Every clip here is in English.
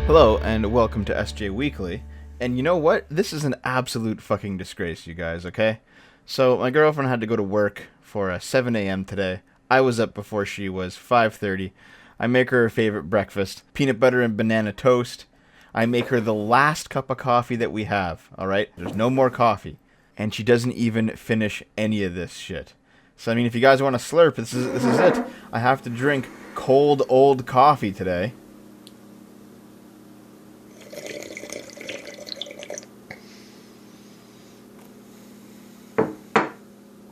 Hello, and welcome to SJ Weekly. And you know what? This is an absolute fucking disgrace, you guys, okay? So, my girlfriend had to go to work for 7 a.m. today. I was up before she was, 5:30. I make her favorite breakfast, peanut butter and banana toast. I make her the last cup of coffee that we have, alright? There's no more coffee. And she doesn't even finish any of this shit. So, I mean, if you guys want to slurp, this is it. I have to drink cold, old coffee today.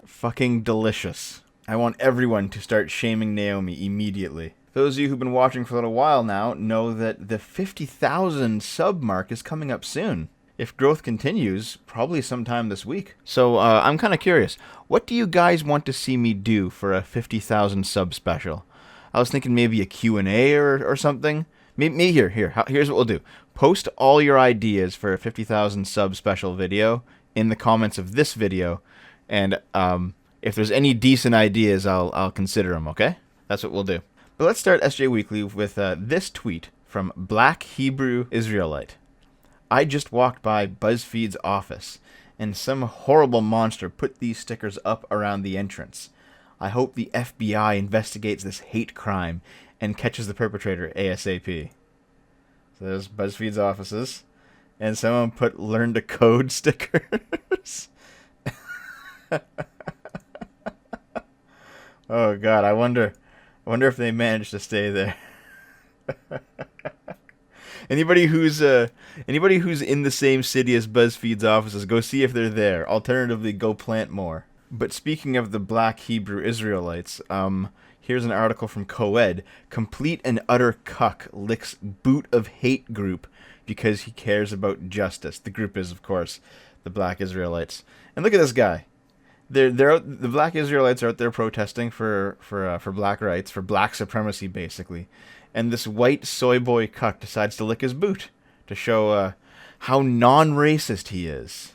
Fucking delicious. I want everyone to start shaming Naomi immediately. Those of you who've been watching for a little while now know that the 50,000 sub mark is coming up soon. If growth continues, probably sometime this week. So I'm kind of curious. What do you guys want to see me do for a 50,000 sub special? I was thinking maybe a Q&A or something. Maybe here's what we'll do. Post all your ideas for a 50,000 sub special video in the comments of this video. And if there's any decent ideas, I'll consider them, okay? That's what we'll do. But let's start SJ Weekly with this tweet from Black Hebrew Israelite. I just walked by BuzzFeed's office, and some horrible monster put these stickers up around the entrance. I hope the FBI investigates this hate crime and catches the perpetrator ASAP. So there's BuzzFeed's offices, and someone put learn to code stickers. Oh god, I wonder if they managed to stay there. Anybody who's in the same city as BuzzFeed's offices, go see if they're there. Alternatively, go plant more. But speaking of the Black Hebrew Israelites, here's an article from Coed. Complete and utter cuck licks boot of hate group because he cares about justice. The group is, of course, the Black Israelites. And look at this guy. The Black Israelites are out there protesting for black rights, for black supremacy, basically. And this white soy boy cuck decides to lick his boot to show how non-racist he is.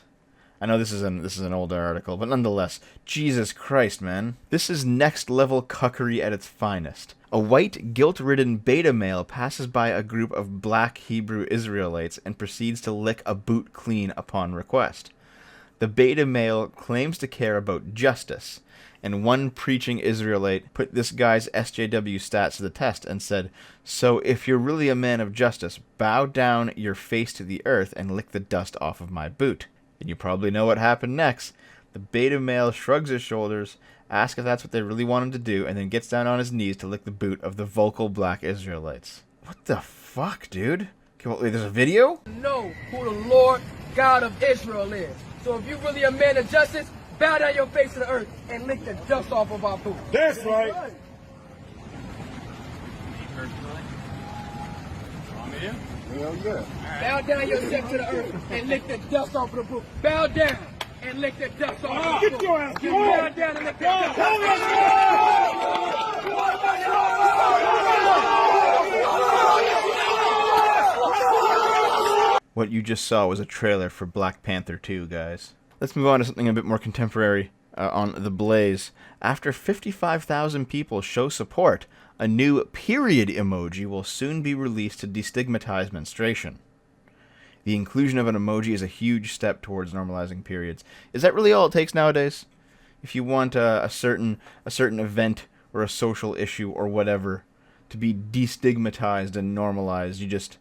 I know this is an older article, but nonetheless, Jesus Christ, man. This is next-level cuckery at its finest. A white, guilt-ridden beta male passes by a group of Black Hebrew Israelites and proceeds to lick a boot clean upon request. The beta male claims to care about justice, and one preaching Israelite put this guy's SJW stats to the test and said, "So if you're really a man of justice, bow down your face to the earth and lick the dust off of my boot." And you probably know what happened next. The beta male shrugs his shoulders, asks if that's what they really want him to do, and then gets down on his knees to lick the boot of the vocal Black Israelites. What the fuck, dude? Okay, well, wait, there's a video? Know who the Lord God of Israel is. So if you're really a man of justice, bow down your face to the earth and lick the dust off of our boots. That's right. Hell yeah. Bow down yourself to the earth and lick the dust off of the boot. Bow down and lick the dust off of the boot. Get your ass You bow down and lick the dust off What you just saw was a trailer for Black Panther 2, guys. Let's move on to something a bit more contemporary on The Blaze. After 55,000 people show support, a new period emoji will soon be released to destigmatize menstruation. The inclusion of an emoji is a huge step towards normalizing periods. Is that really all it takes nowadays? If you want a certain event or a social issue or whatever to be destigmatized and normalized, you just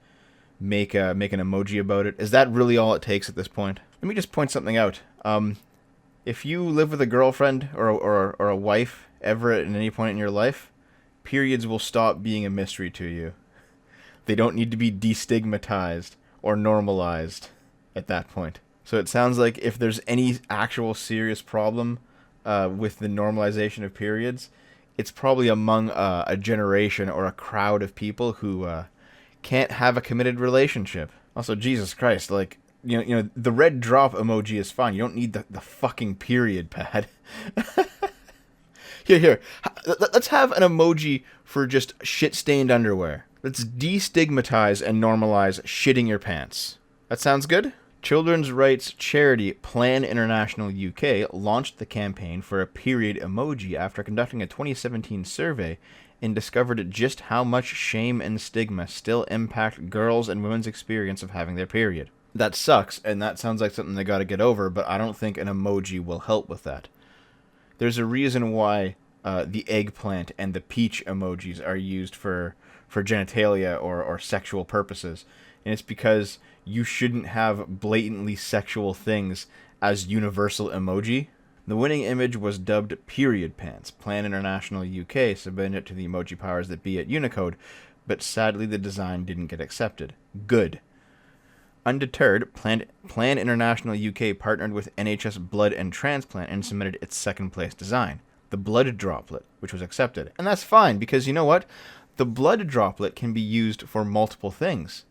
make an emoji about it. Is that really all it takes at this point? Let me just point something out. If you live with a girlfriend or a wife ever at any point in your life, periods will stop being a mystery to you. They don't need to be destigmatized or normalized at that point. So it sounds like if there's any actual serious problem with the normalization of periods, it's probably among a generation or a crowd of people who can't have a committed relationship. Also, Jesus Christ, like, you know, the red drop emoji is fine. You don't need the fucking period pad. Here. Let's have an emoji for just shit-stained underwear. Let's destigmatize and normalize shitting your pants. That sounds good? Children's rights charity Plan International UK launched the campaign for a period emoji after conducting a 2017 survey and discovered just how much shame and stigma still impact girls' and women's experience of having their period. That sucks, and that sounds like something they gotta get over, but I don't think an emoji will help with that. There's a reason why the eggplant and the peach emojis are used for genitalia or sexual purposes, and it's because you shouldn't have blatantly sexual things as universal emoji. The winning image was dubbed Period Pants. Plan International UK submitted it to the emoji powers that be at Unicode, but sadly the design didn't get accepted. Good. Undeterred, Plan International UK partnered with NHS Blood and Transplant and submitted its second place design, the blood droplet, which was accepted. And that's fine, because you know what? The blood droplet can be used for multiple things.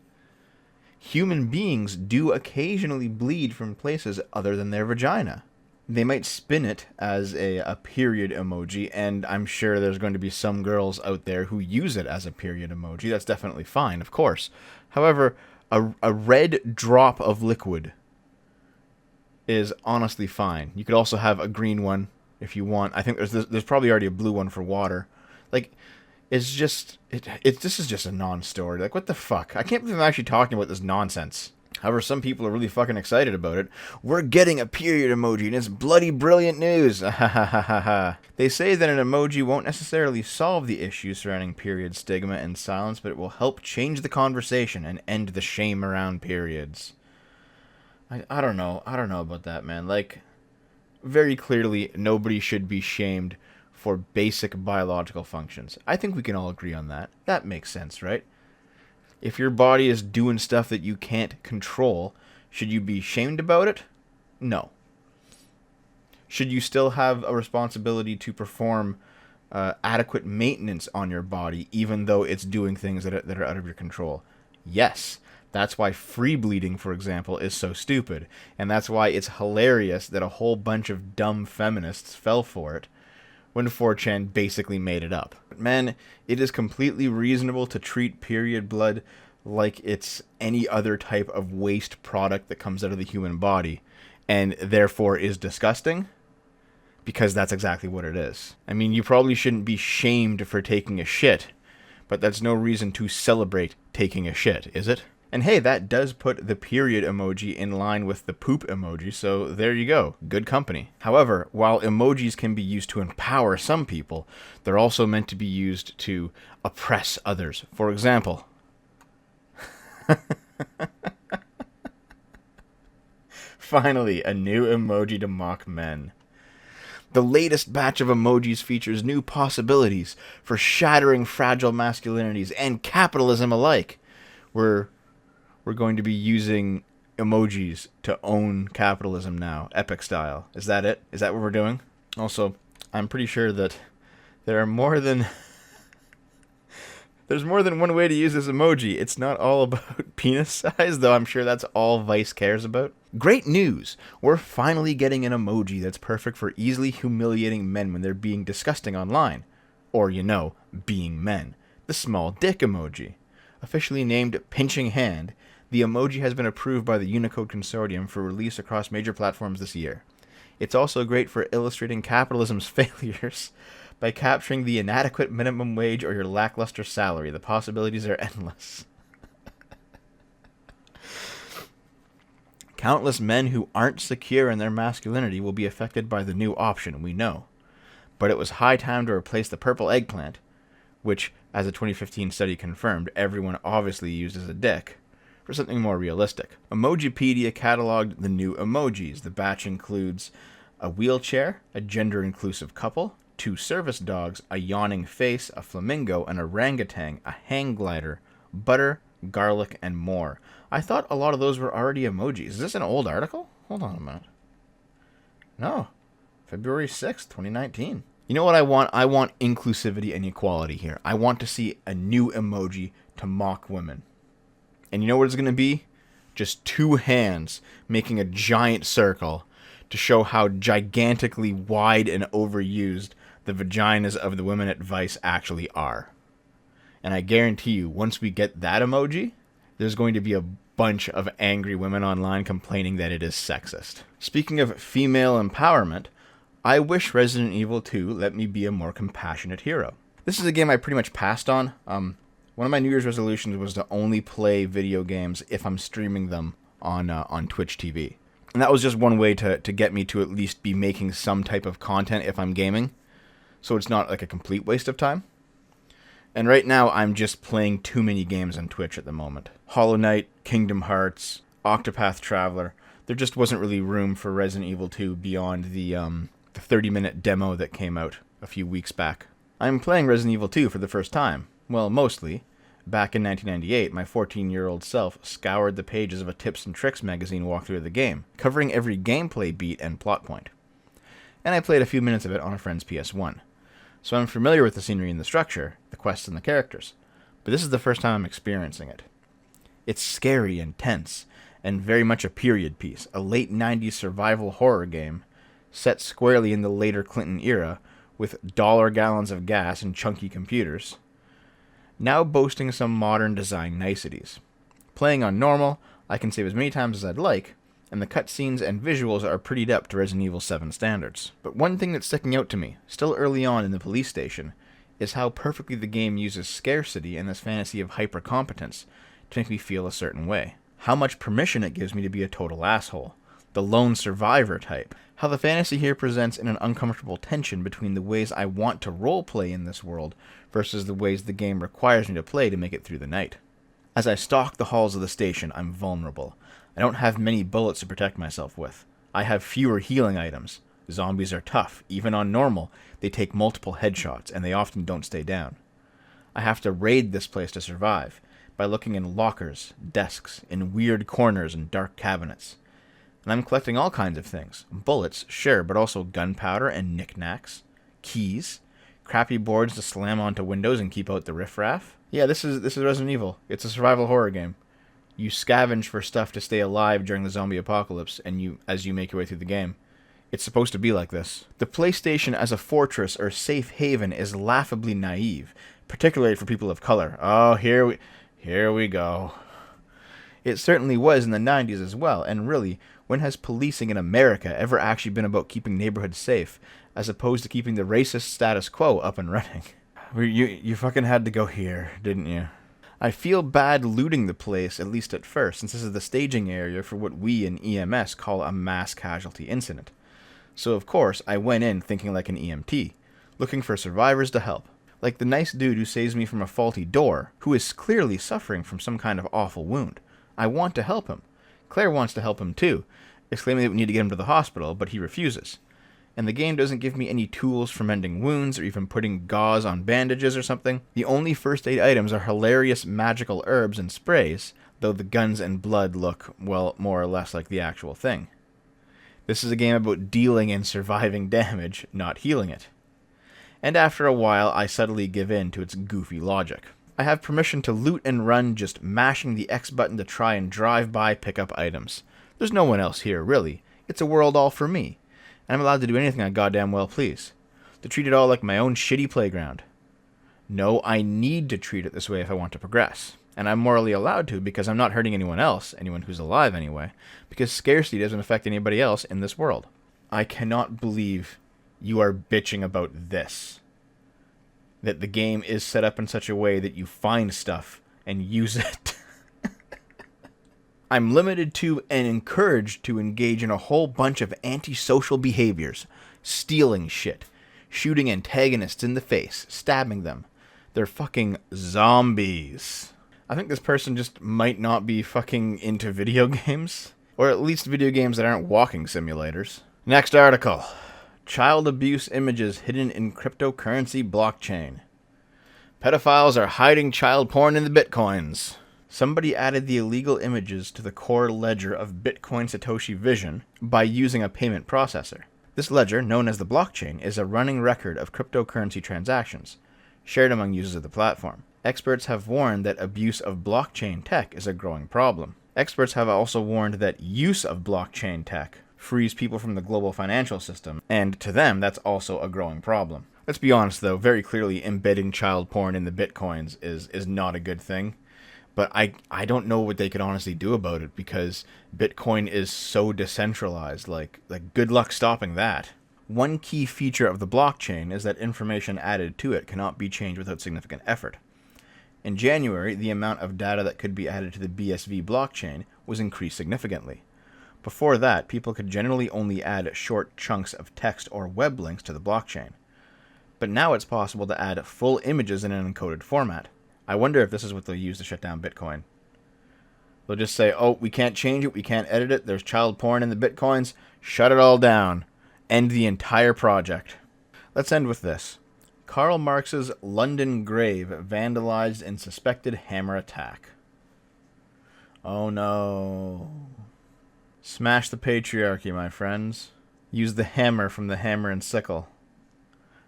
Human beings do occasionally bleed from places other than their vagina. They might spin it as a period emoji, and I'm sure there's going to be some girls out there who use it as a period emoji. That's definitely fine, of course. However, a red drop of liquid is honestly fine. You could also have a green one if you want. I think there's probably already a blue one for water. Like, it's just this is just a non-story. Like, what the fuck? I can't believe I'm actually talking about this nonsense. However, some people are really fucking excited about it. We're getting a period emoji, and it's bloody brilliant news. They say that an emoji won't necessarily solve the issues surrounding period stigma and silence, but it will help change the conversation and end the shame around periods. I don't know. I don't know about that, man. Like, very clearly, nobody should be shamed for basic biological functions. I think we can all agree on that. That makes sense, right? If your body is doing stuff that you can't control, should you be shamed about it? No. Should you still have a responsibility to perform adequate maintenance on your body, even though it's doing things that are out of your control? Yes. That's why free bleeding, for example, is so stupid. And that's why it's hilarious that a whole bunch of dumb feminists fell for it when 4chan basically made it up. Man, it is completely reasonable to treat period blood like it's any other type of waste product that comes out of the human body, and therefore is disgusting, because that's exactly what it is. I mean, you probably shouldn't be shamed for taking a shit, but that's no reason to celebrate taking a shit, is it? And hey, that does put the period emoji in line with the poop emoji, so there you go. Good company. However, while emojis can be used to empower some people, they're also meant to be used to oppress others. For example, finally, a new emoji to mock men. The latest batch of emojis features new possibilities for shattering fragile masculinities and capitalism alike. We're going to be using emojis to own capitalism now, epic style. Is that it? Is that what we're doing? Also, I'm pretty sure that there are more than there's more than one way to use this emoji. It's not all about penis size, though I'm sure that's all Vice cares about. Great news! We're finally getting an emoji that's perfect for easily humiliating men when they're being disgusting online. Or, you know, being men. The small dick emoji. Officially named Pinching Hand, the emoji has been approved by the Unicode Consortium for release across major platforms this year. It's also great for illustrating capitalism's failures by capturing the inadequate minimum wage or your lackluster salary. The possibilities are endless. Countless men who aren't secure in their masculinity will be affected by the new option, we know. But it was high time to replace the purple eggplant, which, as a 2015 study confirmed, everyone obviously used as a dick, for something more realistic. Emojipedia cataloged the new emojis. The batch includes a wheelchair, a gender-inclusive couple, 2 service dogs, a yawning face, a flamingo, an orangutan, a hang glider, butter, garlic, and more. I thought a lot of those were already emojis. Is this an old article? Hold on a minute. No. February 6th, 2019. You know what I want? I want inclusivity and equality here. I want to see a new emoji to mock women. And you know what it's going to be? Just 2 hands making a giant circle to show how gigantically wide and overused the vaginas of the women at Vice actually are. And I guarantee you, once we get that emoji, there's going to be a bunch of angry women online complaining that it is sexist. Speaking of female empowerment, I wish Resident Evil 2 let me be a more compassionate hero. This is a game I pretty much passed on. One of my New Year's resolutions was to only play video games if I'm streaming them on Twitch TV. And that was just one way to get me to at least be making some type of content if I'm gaming, so it's not like a complete waste of time. And right now, I'm just playing too many games on Twitch at the moment. Hollow Knight, Kingdom Hearts, Octopath Traveler. There just wasn't really room for Resident Evil 2 beyond the 30-minute demo that came out a few weeks back. I'm playing Resident Evil 2 for the first time. Well, mostly. Back in 1998, my 14-year-old self scoured the pages of a Tips and Tricks magazine walkthrough of the game, covering every gameplay beat and plot point. And I played a few minutes of it on a friend's PS1. So I'm familiar with the scenery and the structure, the quests and the characters. But this is the first time I'm experiencing it. It's scary and tense, and very much a period piece, a late 90s survival horror game set squarely in the later Clinton era, with dollar gallons of gas and chunky computers, now boasting some modern design niceties. Playing on normal, I can save as many times as I'd like, and the cutscenes and visuals are prettied up to Resident Evil 7 standards. But one thing that's sticking out to me, still early on in the police station, is how perfectly the game uses scarcity and this fantasy of hyper-competence to make me feel a certain way. How much permission it gives me to be a total asshole. The lone survivor type. How the fantasy here presents in an uncomfortable tension between the ways I want to roleplay in this world versus the ways the game requires me to play to make it through the night. As I stalk the halls of the station, I'm vulnerable. I don't have many bullets to protect myself with. I have fewer healing items. Zombies are tough. Even on normal, they take multiple headshots, and they often don't stay down. I have to raid this place to survive, by looking in lockers, desks, in weird corners and dark cabinets. And I'm collecting all kinds of things. Bullets, sure, but also gunpowder and knickknacks. Keys. Crappy boards to slam onto windows and keep out the riffraff. Yeah, this is Resident Evil. It's a survival horror game. You scavenge for stuff to stay alive during the zombie apocalypse, and as you make your way through the game. It's supposed to be like this. The PlayStation as a fortress or safe haven is laughably naive, particularly for people of color. Oh, here we go. It certainly was in the 90s as well, and really, when has policing in America ever actually been about keeping neighborhoods safe, as opposed to keeping the racist status quo up and running? You fucking had to go here, didn't you? I feel bad looting the place, at least at first, since this is the staging area for what we in EMS call a mass casualty incident. So of course, I went in thinking like an EMT, looking for survivors to help. Like the nice dude who saves me from a faulty door, who is clearly suffering from some kind of awful wound. I want to help him. Claire wants to help him too, exclaiming that we need to get him to the hospital, but he refuses. And the game doesn't give me any tools for mending wounds or even putting gauze on bandages or something. The only first aid items are hilarious magical herbs and sprays, though the guns and blood look, well, more or less like the actual thing. This is a game about dealing and surviving damage, not healing it. And after a while, I subtly give in to its goofy logic. I have permission to loot and run just mashing the X button to try and drive by pick up items. There's no one else here, really. It's a world all for me. And I'm allowed to do anything I goddamn well please. To treat it all like my own shitty playground. No, I need to treat it this way if I want to progress. And I'm morally allowed to because I'm not hurting anyone else, anyone who's alive anyway, because scarcity doesn't affect anybody else in this world. I cannot believe you are bitching about this. That the game is set up in such a way that you find stuff and use it. I'm limited to and encouraged to engage in a whole bunch of antisocial behaviors. Stealing shit. Shooting antagonists in the face. Stabbing them. They're fucking zombies. I think this person just might not be fucking into video games. Or at least video games that aren't walking simulators. Next article. Child abuse images hidden in cryptocurrency blockchain. Pedophiles are hiding child porn in the bitcoins. Somebody added the illegal images to the core ledger of Bitcoin Satoshi Vision by using a payment processor. This ledger, known as the blockchain, is a running record of cryptocurrency transactions, shared among users of the platform. Experts have warned that abuse of blockchain tech is a growing problem. Experts have also warned that use of blockchain tech frees people from the global financial system, and to them, that's also a growing problem. Let's be honest though, very clearly embedding child porn in the bitcoins is not a good thing. But I don't know what they could honestly do about it because Bitcoin is so decentralized. Like good luck stopping that. One key feature of the blockchain is that information added to it cannot be changed without significant effort. In January, the amount of data that could be added to the BSV blockchain was increased significantly. Before that, people could generally only add short chunks of text or web links to the blockchain. But now it's possible to add full images in an encoded format. I wonder if this is what they'll use to shut down Bitcoin. They'll just say, oh, we can't change it, we can't edit it, there's child porn in the Bitcoins, shut it all down. End the entire project. Let's end with this. Karl Marx's London grave vandalized in suspected hammer attack. Oh no. Smash the patriarchy, my friends. Use the hammer from the Hammer and Sickle.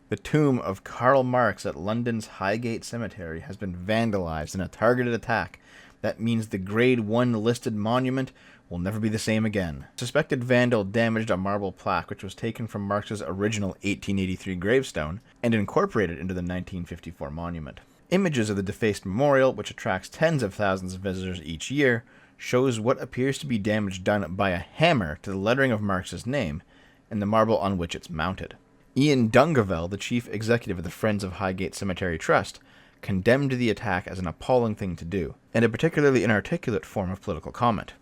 The tomb of Karl Marx at London's Highgate Cemetery has been vandalized in a targeted attack. That means the Grade 1 listed monument will never be the same again. Suspected vandal damaged a marble plaque which was taken from Marx's original 1883 gravestone and incorporated into the 1954 monument. Images of the defaced memorial, which attracts tens of thousands of visitors each year, shows what appears to be damage done by a hammer to the lettering of Marx's name and the marble on which it's mounted. Ian Dungavel, the chief executive of the Friends of Highgate Cemetery Trust, condemned the attack as an appalling thing to do, and a particularly inarticulate form of political comment,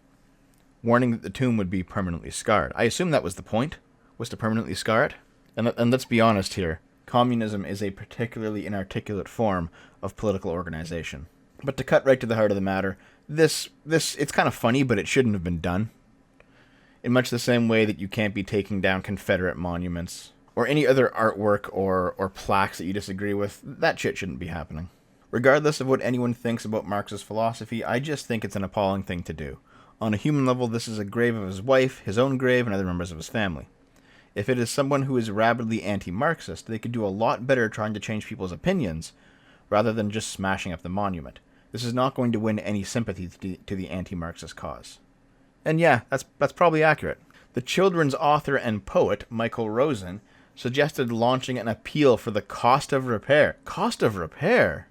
warning that the tomb would be permanently scarred. I assume that was the point, was to permanently scar it? And let's be honest here, communism is a particularly inarticulate form of political organization. But to cut right to the heart of the matter, this it's kind of funny, but it shouldn't have been done. In much the same way that you can't be taking down Confederate monuments, or any other artwork or plaques that you disagree with, that shit shouldn't be happening. Regardless of what anyone thinks about Marx's philosophy, I just think it's an appalling thing to do. On a human level, this is a grave of his wife, his own grave, and other members of his family. If it is someone who is rabidly anti-Marxist, they could do a lot better trying to change people's opinions, rather than just smashing up the monument. This is not going to win any sympathy to the anti-Marxist cause. And yeah, that's probably accurate. The children's author and poet, Michael Rosen, suggested launching an appeal for the cost of repair. Cost of repair?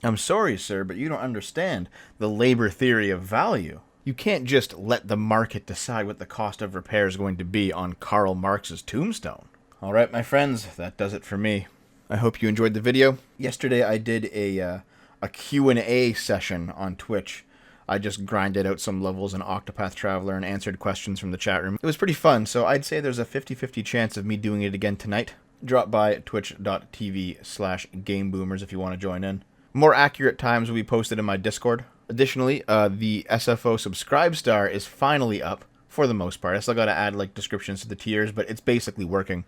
I'm sorry, sir, but you don't understand the labor theory of value. You can't just let the market decide what the cost of repair is going to be on Karl Marx's tombstone. Alright, my friends, that does it for me. I hope you enjoyed the video. Yesterday I did a Q&A session on Twitch. I just grinded out some levels in Octopath Traveler and answered questions from the chat room. It was pretty fun, so I'd say there's a 50-50 chance of me doing it again tonight. Drop by twitch.tv/GameBoomers if you want to join in. More accurate times will be posted in my Discord. Additionally, the SFO Subscribe Star is finally up, for the most part. I still gotta add like descriptions to the tiers, but it's basically working.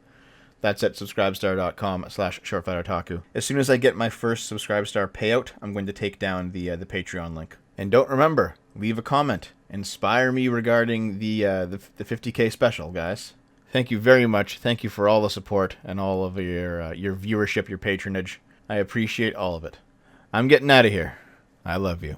That's at subscribestar.com/shortfightotaku. As soon as I get my first Subscribe Star payout, I'm going to take down the Patreon link. And don't remember, leave a comment. Inspire me regarding the 50K special, guys. Thank you very much. Thank you for all the support and all of your viewership, your patronage. I appreciate all of it. I'm getting out of here. I love you.